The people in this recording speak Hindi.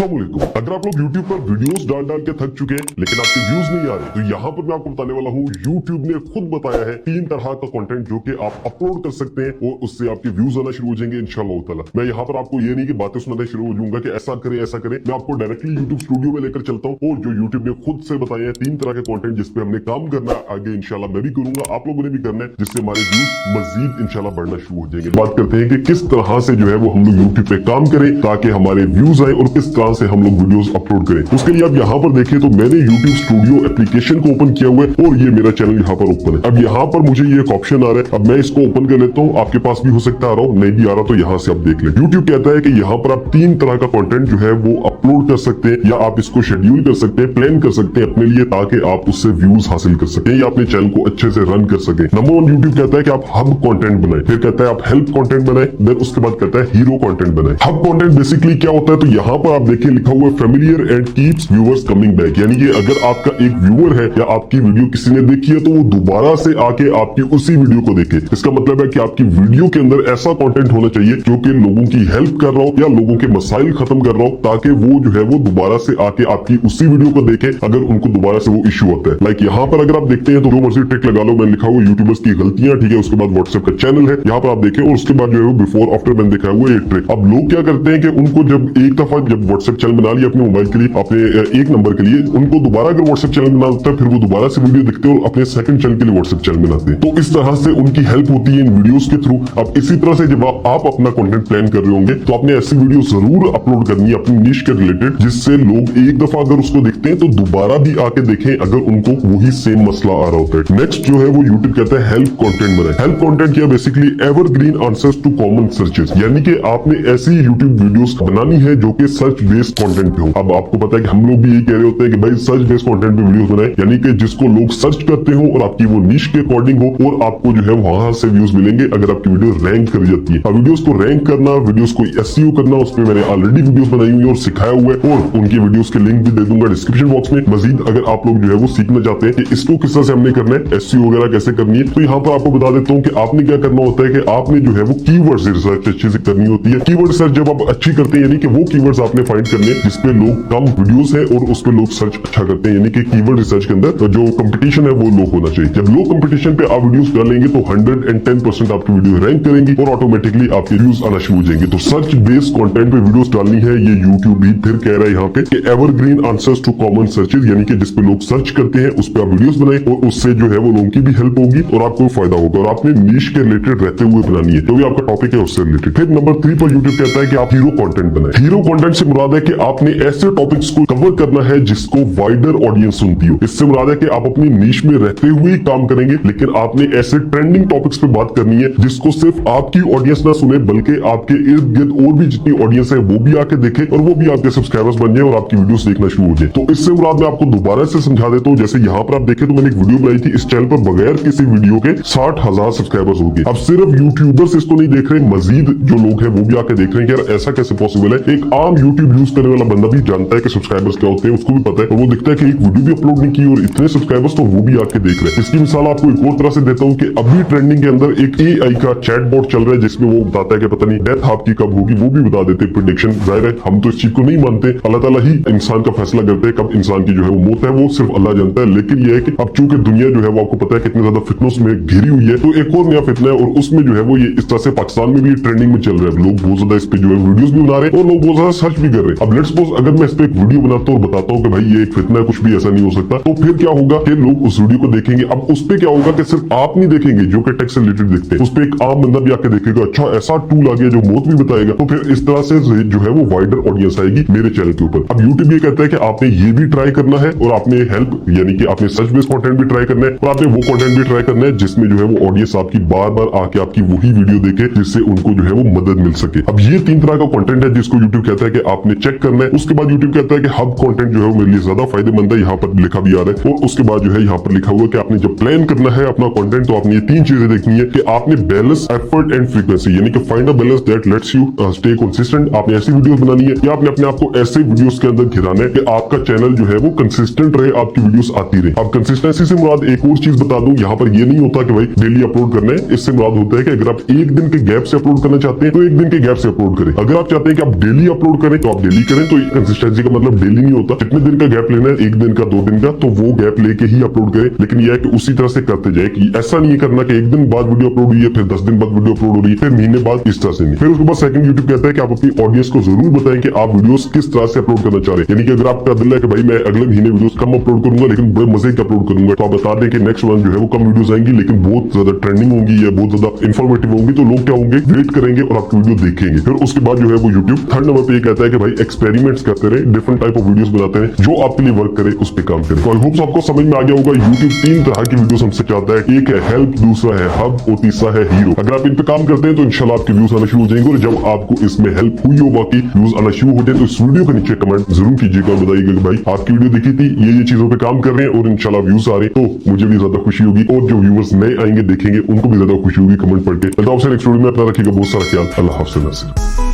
अस्सलाम वालेकुम। अगर आप लोग YouTube पर वीडियोस डाल डाल के थक चुके हैं लेकिन आपके व्यूज नहीं आ रहे, तो यहाँ पर मैं आपको बताने वाला हूँ YouTube ने खुद बताया है 3 तरह का कंटेंट जो कि आप अपलोड कर सकते हैं और उससे आपके व्यूज आना शुरू हो जाएंगे इंशाअल्लाह ताला। मैं यहाँ पर आपको ये नहीं कि बातें सुनाना शुरू हो जाऊंगा कि ऐसा करे ऐसा करे, मैं आपको डायरेक्टली YouTube स्टूडियो में लेकर चलता हूँ और जो YouTube ने खुद से बताया है 3 तरह के कंटेंट जिसपे हमने काम करना है, आगे इंशाल्लाह मैं भी करूंगा, आप लोगों ने भी करना है, जिससे हमारे व्यूज मजीद इंशाल्लाह बढ़ना शुरू हो जाएंगे। बात करते हैं कि किस तरह से जो है वो हम लोग YouTube पे काम करें ताकि हमारे व्यूज आए और किस तरह से हम लोग वीडियोस अपलोड करें। उसके लिए आप यहाँ पर देखिए तो मैंने YouTube स्टूडियो एप्लीकेशन को ओपन किया हुआ है और ये मेरा चैनल यहाँ पर ओपन है। अब यहाँ पर मुझे ये एक ऑप्शन आ रहा है, अब मैं इसको ओपन कर लेता हूँ, आपके पास भी हो सकता है आ रहा हो, नहीं भी आ रहा तो यहाँ से आप देख ले। YouTube कहता है कि यहाँ पर आप 3 तरह का कंटेंट जो है वो अपलोड कर सकते हैं या आप इसको शेड्यूल कर सकते हैं, प्लान कर सकते हैं अपने लिए ताकि आप उससे व्यूज हासिल कर सकें या अपने चैनल को अच्छे से रन कर सके। नंबर 1 YouTube कहता है कि आप हब कंटेंट बनाएं, फिर कहता है आप हेल्प कंटेंट बनाएं, देन उसके बाद कहता है हीरो कंटेंट बनाएं। हब कंटेंट बेसिकली क्या होता है, तो यहाँ पर आप देखिए लिखा हुआ है familiar and keeps viewers coming back, यानी कि अगर आपका एक व्यूअर है या आपकी वीडियो किसी ने देखी है तो वो दोबारा से आके आपकी उसी वीडियो को देखे। इसका मतलब है कि आपकी वीडियो के अंदर ऐसा कंटेंट होना चाहिए जो कि लोगों की हेल्प कर रहा हो या लोगों के मसाइल खत्म कर रहा हो, ताकि वो जो है वो दोबारा से आके आपकी उसी वीडियो को देखे अगर उनको दोबारा से वो इश्यू होता है। लाइक यहाँ पर अगर आप देखते हैं तो जो मर्जी ट्रिक लगा लो, मैंने लिखा हुआ यूट्यूबर्स की गलतियां, ठीक है, उसके बाद व्हाट्सएप का चैनल है, यहाँ पर आप देखें, और उसके बाद जो है बिफोर आफ्टर मैंने दिखाया हुआ ये ट्रिक। अब लोग क्या करते हैं कि उनको जब एक दफा जब व्हाट्सएप चैनल बना लिया अपने मोबाइल के लिए, अपने एक नंबर के लिए, उनको दोबारा अगर व्हाट्सएप चैनल बना होता है फिर वो दोबारा से वीडियो देखते हैं और अपने सेकंड चैनल के लिए व्हाट्सएप चैनल बनाते हैं। तो इस तरह से उनकी हेल्प होती है इन वीडियोस के थ्रू। अब इसी तरह से जब आप अपना कंटेंट प्लान कर रहे होंगे तो आपने ऐसी वीडियो जरूर अपलोड करनी है अपनी निश के रिलेटेड, जिससे लोग एक दफा अगर उसको देखते हैं तो दोबारा भी आके देखें अगर उनको वही सेम मसला आ रहा होता है। नेक्स्ट जो है वो यूट्यूब कहता है हेल्प कंटेंट बनाए। हेल्प कंटेंट क्या, basically evergreen answers to common searches, यानी कि आपने ऐसी यूट्यूब वीडियोस बनानी है जो कि सर्च बेस्ड कंटेंट पे हो। अब आपको पता है कि हम लोग भी यही कह रहे होते हैं कि भाई सर्च बेस्ड कंटेंट पे वीडियोस बनाए, यानी कि जिसको लोग सर्च करते हो और आपकी वो निश के अकॉर्डिंग हो और आपको जो है वहां से व्यूज मिलेंगे अगर आपकी वीडियो रैंक कर जाती है। अब वीडियोस को रैंक करना, वीडियोस को एसईओ करना, उसमें मैंने ऑलरेडी वीडियोस बनाई हुई है और सिखाया हुआ है और उनकी वीडियोस के लिंक भी दे दूंगा डिस्क्रिप्शन बॉक्स में। मजीद अगर आप लोग जो है वो सीखना चाहते हैं कि इसको किस तरह से हमने करना है, एसईओ वगैरह कैसे करनी है, तो यहाँ पर आपको बता देता हूँ कि आपने क्या करना होता है कि आपने जो है वो कीवर्ड्स रिसर्च अच्छे से करनी होती है। कीवर्ड रिसर्च जब आप अच्छी करते हैं, यानी कि वो कीवर्ड्स आपने फाइंड करने जिसपे लोग कम वीडियोस है और उस पर लोग सर्च अच्छा करते हैं, यानी कि कीवर्ड रिसर्च के अंदर जो कंपटीशन है वो लो होना चाहिए। जब लो कंपटीशन पे आप वीडियोस डालेंगे तो 110% आपकी वीडियो रैंक करेंगी और ऑटोमेटिकली आपके व्यूज आना शुरू हो जाएंगे। तो सर्च बेस्ड कंटेंट पे वीडियोस डालनी है, ये यूट्यूब भी फिर कह रहा है यहाँ पे कि evergreen answers to common searches, यानी कि जिसपे लोग सर्च करते हैं उस पर आप वीडियोस बनाएं और उससे जो है वो लोगों की भी हेल्प होगी और आपको फायदा होगा और आपने नीश के रिलेटेड रहते हुए बनानी है, जो भी आपका टॉपिक है उससे रिलेटेड। फिर नंबर 3 पर यूट्यूब कहता है कि आप हीरो कंटेंट बनाएं। हीरो कंटेंट से मुराद है कि आपने ऐसे टॉपिक्स को कवर करना है जिसको वाइडर ऑडियंस सुनती हो। इससे मुराद है कि आप अपनी नीश में रहते हुए काम करेंगे, लेकिन आपने ऐसे ट्रेंडिंग टॉपिक्स पे बात करनी है जिसको सिर्फ आपकी ऑडियंस ना सुने बल्कि आपके इर्द गिर्द और भी जितनी ऑडियंस है वो भी आके देखे और वो भी आपके सब्सक्राइबर्स बन जाए और आपकी वीडियोस देखना शुरू हो जाए। तो इससे मुराद मैं आपको दोबारा से समझा देता हूँ। जैसे यहाँ पर आप देखें तो मैंने एक वीडियो बनाई थी, इस चैनल पर बगैर किसी वीडियो के 60,000 सब्सक्राइबर्स हो गए। अब सिर्फ यूट्यूबर्स इसको नहीं देख रहे, मजीद जो लोग हैं वो भी आके देख रहे हैं कि यार ऐसा कैसे पॉसिबल है। एक आम यूट्यूब यूज करने वाला बंदा भी जानता है कि सब्सक्राइबर्स क्या होते हैं, उसको भी पता है, और वो दिखता है कि एक वीडियो भी अपलोड नहीं की और इतने सब्सक्राइबर्स, तो वो भी आके देख रहे हैं। इसकी मिसाल आपको एक और तरह से देता हूँ कि अभी ट्रेंडिंग के अंदर एक AI का चैटबॉट चल रहा है जिसमें वो बताता है कि पता नहीं डेथ आपकी कब होगी, वो भी बता देते प्रेडिक्शन। जाहिर है हम तो इस चीज को नहीं मानते, अल्लाह ताला ही इंसान का फैसला करते हैं कब इंसान की जो है वो मौत है, वो सिर्फ अल्लाह जानता है। लेकिन ये है कि अब चूंकि दुनिया जो है वो आपको पता है कितनी ज्यादा फितनों में घिरी हुई है, तो एक और नया फितना है और उसमें जो है वो ये इस तरह से पाकिस्तान में भी ट्रेंडिंग में चल रहा है। लोग बहुत ज्यादा इस पे जो है वीडियोस भी बना रहे हैं और लोग बहुत ज्यादा सर्च भी कर रहे हैं। अब लेट्स सपोज अगर मैं इस पे एक वीडियो बनाता हूँ और बताता हूँ कि भाई ये एक फितना है, कुछ भी ऐसा नहीं हो सकता, तो फिर क्या होगा कि लोग उस वीडियो को देखेंगे। अब उस पे क्या होगा कि सिर्फ आप नहीं देखेंगे जो कि टेक से रिलेटेड देखते हैं, उस पे एक आम बंदा भी आके देखेगा, अच्छा ऐसा टूल आ गया जो मौत भी बताएगा, तो फिर इस तरह से जो है वो वाइडर ऑडियंस आएगी मेरे चैनल के ऊपर। अब यूट्यूब ये कहता है कि आपने ये भी ट्राई करना है और आपने हेल्प यानी कि आपने सर्च बेस्ड कंटेंट भी ट्राई करना है और आपने वो कंटेंट भी ट्राई करना है जिसमें जो है वो ऑडियंस आपकी बार बार आके आपकी वही वीडियो देखे जिससे उनको जो है वो मदद मिल सके। अब ये 3 तरह का कंटेंट है जिसको यूट्यूब कहता है कि आपने चेक करना है। उसके बाद यूट्यूब कहता है कि हब कंटेंट जो है वो मेरे लिए ज्यादा फायदेमंद है, यहाँ पर लिखा भी आ रहा है। और उसके बाद जो है यहाँ पर लिखा हुआ कि आपने जब प्लान करना है अपना कंटेंट तो आपने ये 3 चीजें देखनी है कि आपने बैलेंस, एफर्ट एंड फ्रीक्वेंसी, यानी कि find a balance that let's you stay consistent. आपने ऐसी वीडियोस बनानी है या आपने अपने आपको ऐसे वीडियोस के अंदर घिराना है कि आपका चैनल जो है वो कंसिस्टेंट रहे, आपकी वीडियोस आती रहे। अब कंसिस्टेंसी से मुराद एक और चीज बता दूं, यहाँ पर ये नहीं होता कि भाई डेली अपलोड करना है। इससे मुराद होता है कि अगर आप एक दिन के गैप से अपलोड करना चाहते हैं तो एक दिन के गैप से अपलोड करें। अगर आप चाहते हैं कि आप डेली अपलोड करें तो आप डेली करें। तो कंसिस्टेंसी का मतलब डेली नहीं होता, कितने दिन का गैप लेना है, एक दिन का, 2 दिन का, तो वो गैप लेके ही अपलोड करें। लेकिन यह है कि उसी तरह से करते जाए, कि ऐसा नहीं करना कि एक दिन बाद वीडियो अपलोड हुई है, फिर 10 दिन बाद वीडियो अपलोड हो रही है, फिर महीने बाद, इस तरह से नहीं। फिर उसके बाद सेकंड यूट्यूब कहता है कि आप अपनी ऑडियंस को जरूर बताएं कि आप वीडियोस किस तरह से अपलोड करना चाह रहे हैं। यानी कि अगर आपका दिल है कि भाई मैं अगले महीने वीडियोस कम अपलोड करूंगा लेकिन बड़े मजे के अपलोड करूंगा, तो आप बता दें कि नेक्स्ट वन जो है वो कम वीडियोस आएंगी लेकिन बहुत ज्यादा ट्रेंडिंग होंगी या बहुत ज्यादा इन्फॉर्मेटिव होंगी, तो लोग क्या होंगे, वेट करेंगे और आपकी वीडियो देखेंगे। फिर उसके बाद जो है वो यूट्यूब थर्ड नंबर पे ये कहता है कि भाई एक्सपेरिमेंट्स करते रहे, डिफरेंट टाइप ऑफ वीडियोस बनाते हैं, जो आपके लिए वर्क करे उस पे काम करें। तो आई होप आपको समझ में आ गया होगा। यूट्यूब 3 तरह की वीडियोस हमसे चाहता है, एक है हेल्प, दूसरा है हब और तीसरा है हीरो। अगर आप इन पे काम करते हैं तो इंशाल्लाह आपके व्यूज आना शुरू हो जाएंगे। और जब आपको इसमें हेल्प हुई हो, बाकी व्यूज आना शुरू हो जाए, तो इस वीडियो के नीचे कमेंट जरूर कीजिएगा और बताइएगा कि भाई आपकी वीडियो देखी थी, ये चीजों पे काम कर रहे हैं और इंशाल्लाह व्यूज आ रहे हैं, तो मुझे भी ज्यादा खुशी होगी और जो व्यूअर्स नए आएंगे देखेंगे उनको भी ज्यादा खुशी होगी कमेंट पढ़ के। आपसे नेक्स्ट वीडियो में अपना रखिएगा बहुत सारा ख्याल। अल्लाह हाफ़िज़।